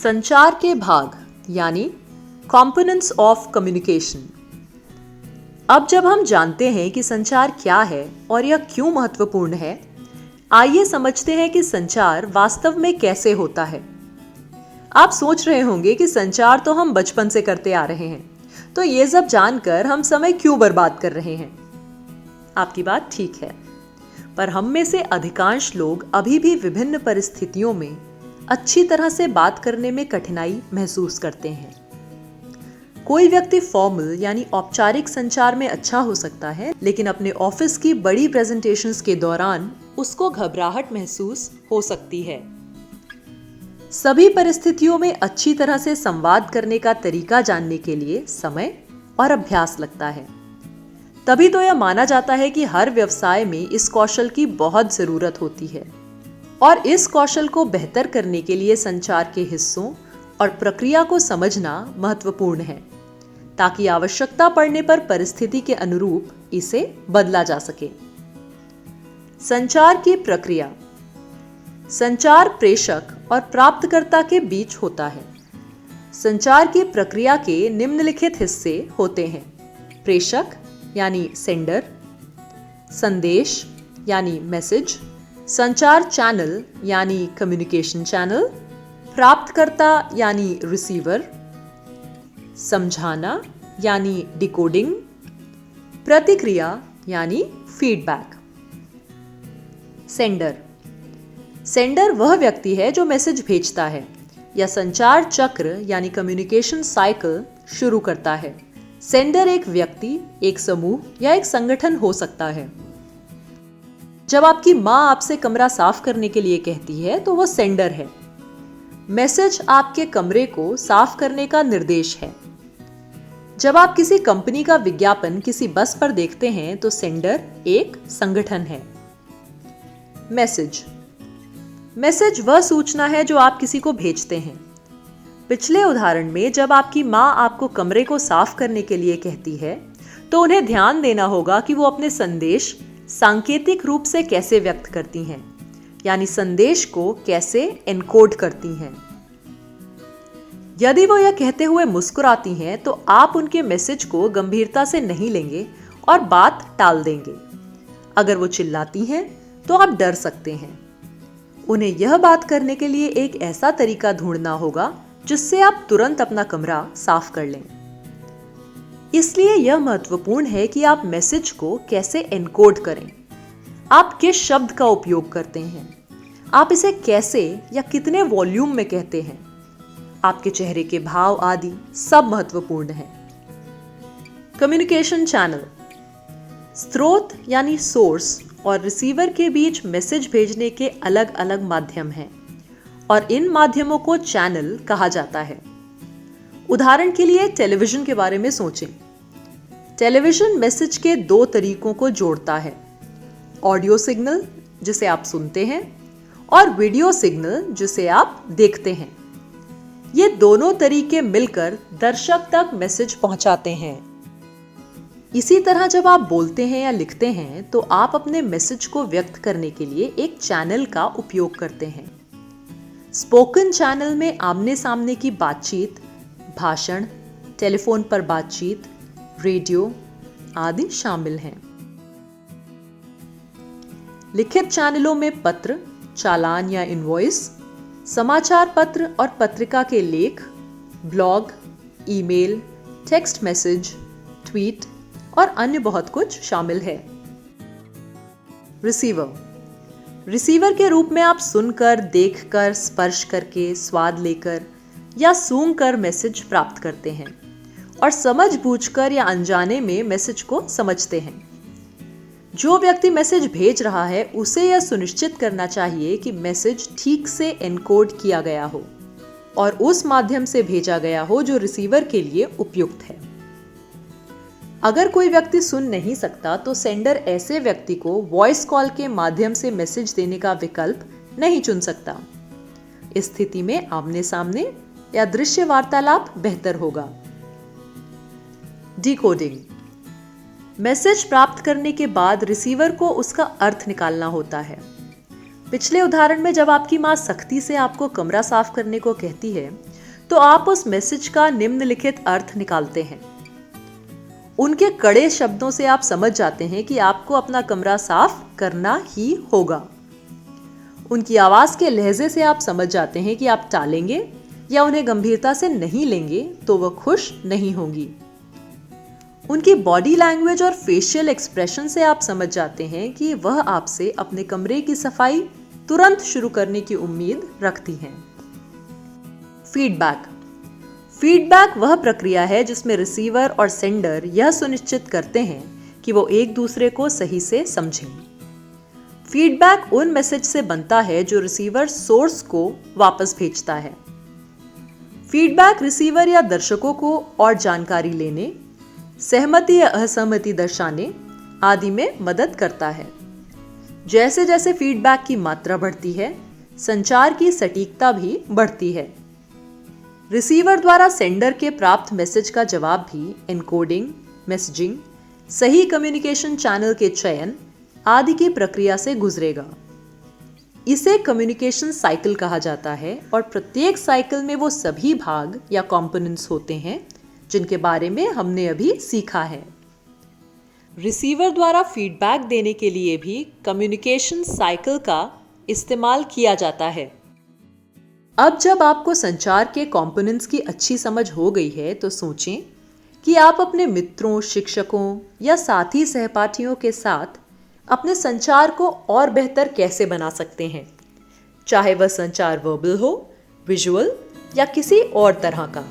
संचार के भाग यानी कंपोनेंट्स ऑफ कम्युनिकेशन। अब जब हम जानते हैं कि संचार क्या है और यह क्यों महत्वपूर्ण है, आइए समझते हैं कि संचार वास्तव में कैसे होता है। आप सोच रहे होंगे कि संचार तो हम बचपन से करते आ रहे हैं, तो ये सब जानकर हम समय क्यों बर्बाद कर रहे हैं। आपकी बात ठीक है, पर हम में से अधिकांश लोग अभी भी विभिन्न परिस्थितियों में अच्छी तरह से बात करने में कठिनाई महसूस करते हैं। कोई व्यक्ति फॉर्मल यानी औपचारिक संचार में अच्छा हो सकता है, लेकिन अपने ऑफिस की बड़ी प्रेजेंटेशंस के दौरान उसको घबराहट महसूस हो सकती है। सभी परिस्थितियों में अच्छी तरह से संवाद करने का तरीका जानने के लिए समय और अभ्यास लगता है। तभी तो यह माना जाता है कि हर व्यवसाय में इस कौशल की बहुत जरूरत होती है और इस कौशल को बेहतर करने के लिए संचार के हिस्सों और प्रक्रिया को समझना महत्वपूर्ण है, ताकि आवश्यकता पड़ने पर परिस्थिति के अनुरूप इसे बदला जा सके। संचार की प्रक्रिया। संचार प्रेषक और प्राप्तकर्ता के बीच होता है। संचार की प्रक्रिया के निम्नलिखित हिस्से होते हैं: प्रेषक यानी सेंडर, संदेश यानी मैसेज, संचार चैनल यानी कम्युनिकेशन चैनल, प्राप्तकर्ता यानी रिसीवर, समझाना यानी डिकोडिंग, प्रतिक्रिया यानी फीडबैक। सेंडर। सेंडर वह व्यक्ति है जो मैसेज भेजता है या संचार चक्र यानी कम्युनिकेशन साइकिल शुरू करता है। सेंडर एक व्यक्ति, एक समूह या एक संगठन हो सकता है। जब आपकी माँ आपसे कमरा साफ करने के लिए कहती है तो वो सेंडर है। मैसेज आपके कमरे को साफ करने का निर्देश है। जब आप किसी कंपनी का विज्ञापन किसी बस पर देखते हैं तो सेंडर एक संगठन है। मैसेज। मैसेज वह सूचना है जो आप किसी को भेजते हैं। पिछले उदाहरण में जब आपकी माँ आपको कमरे को साफ करने के लिए कहती है तो उन्हें ध्यान देना होगा कि वो अपने संदेश सांकेतिक रूप से कैसे व्यक्त करती हैं, यानी संदेश को कैसे एनकोड करती हैं। यदि वो यह कहते हुए मुस्कुराती हैं तो आप उनके मैसेज को गंभीरता से नहीं लेंगे और बात टाल देंगे। अगर वो चिल्लाती हैं तो आप डर सकते हैं। उन्हें यह बात करने के लिए एक ऐसा तरीका ढूंढना होगा जिससे आप तुरंत अपना कमरा साफ कर लें। इसलिए यह महत्वपूर्ण है कि आप मैसेज को कैसे एनकोड करें। आप किस शब्द का उपयोग करते हैं, आप इसे कैसे या कितने वॉल्यूम में कहते हैं, आपके चेहरे के भाव आदि सब महत्वपूर्ण है। Communication channel. स्रोत यानी सोर्स और रिसीवर के बीच मैसेज भेजने के अलग अलग माध्यम हैं और इन माध्यमों को चैनल कहा जाता है। उदाहरण के लिए टेलीविजन के बारे में सोचें। टेलीविजन मैसेज के दो तरीकों को जोड़ता है: ऑडियो सिग्नल जिसे आप सुनते हैं और वीडियो सिग्नल जिसे आप देखते हैं। ये दोनों तरीके मिलकर दर्शक तक मैसेज पहुंचाते हैं। इसी तरह जब आप बोलते हैं या लिखते हैं तो आप अपने मैसेज को व्यक्त करने के लिए एक चैनल का उपयोग करते हैं। स्पोकन चैनल में आमने सामने की बातचीत, भाषण, टेलीफोन पर बातचीत, रेडियो आदि शामिल हैं। लिखित चैनलों में पत्र, चालान या इनवॉइस, समाचार पत्र और पत्रिका के लेख, blog, email, text message, tweet और अन्य बहुत कुछ शामिल है। रिसीवर। रिसीवर के रूप में आप सुनकर, देखकर, स्पर्श करके, स्वाद लेकर या सूंघकर मैसेज प्राप्त करते हैं और समझबूझकर या अनजाने में मैसेज को समझते हैं। जो व्यक्ति मैसेज भेज रहा है उसे यह सुनिश्चित करना चाहिए कि मैसेज ठीक से एनकोड किया गया हो और उस माध्यम से भेजा गया हो जो रिसीवर के लिए उपयुक्त है। अगर कोई व्यक्ति सुन नहीं सकता तो सेंडर ऐसे व्यक्ति को वॉइस कॉल के माध्यम से मैसेज देने का विकल्प नहीं चुन सकता। इस स्थिति में आमने सामने या दृश्य वार्तालाप बेहतर होगा। डिकोडिंग। मैसेज प्राप्त करने के बाद रिसीवर को उसका अर्थ निकालना होता है। पिछले उदाहरण में जब आपकी माँ सख्ती से आपको कमरा साफ करने को कहती है तो आप उस मैसेज का निम्नलिखित अर्थ निकालते हैं। उनके कड़े शब्दों से आप समझ जाते हैं कि आपको अपना कमरा साफ करना ही होगा। उनकी आवाज के लहजे से आप समझ जाते हैं कि आप टालेंगे या उन्हें गंभीरता से नहीं लेंगे तो वह खुश नहीं होंगी। उनकी बॉडी लैंग्वेज और फेशियल एक्सप्रेशन से आप समझ जाते हैं कि वह आपसे अपने कमरे की सफाई तुरंत शुरू करने की उम्मीद रखती हैं। फीडबैक वह प्रक्रिया है जिसमें रिसीवर और सेंडर यह सुनिश्चित करते हैं कि वो एक दूसरे को सही से समझें। फीडबैक उन मैसेज से बनता है जो रिसीवर सोर्स को वापस भेजता है। फीडबैक रिसीवर या दर्शकों को और जानकारी लेने, सहमति या असहमति दर्शाने आदि में मदद करता है। जैसे जैसे फीडबैक की मात्रा बढ़ती है, संचार की सटीकता भी बढ़ती है। रिसीवर द्वारा सेंडर के प्राप्त मैसेज का जवाब भी एन्कोडिंग, मैसेजिंग, सही कम्युनिकेशन चैनल के चयन आदि की प्रक्रिया से गुजरेगा। इसे कम्युनिकेशन साइकिल कहा जाता है और प्रत्येक साइकिल में वो सभी भाग या कंपोनेंट्स होते हैं जिनके बारे में हमने अभी सीखा है। रिसीवर द्वारा फीडबैक देने के लिए भी कम्युनिकेशन साइकिल का इस्तेमाल किया जाता है। अब जब आपको संचार के कंपोनेंट्स की अच्छी समझ हो गई है तो सोचें कि आप अपने मित्रों, शिक्षकों या साथी सहपाठियों के साथ अपने संचार को और बेहतर कैसे बना सकते हैं, चाहे वह संचार वर्बल हो, विजुअल या किसी और तरह का।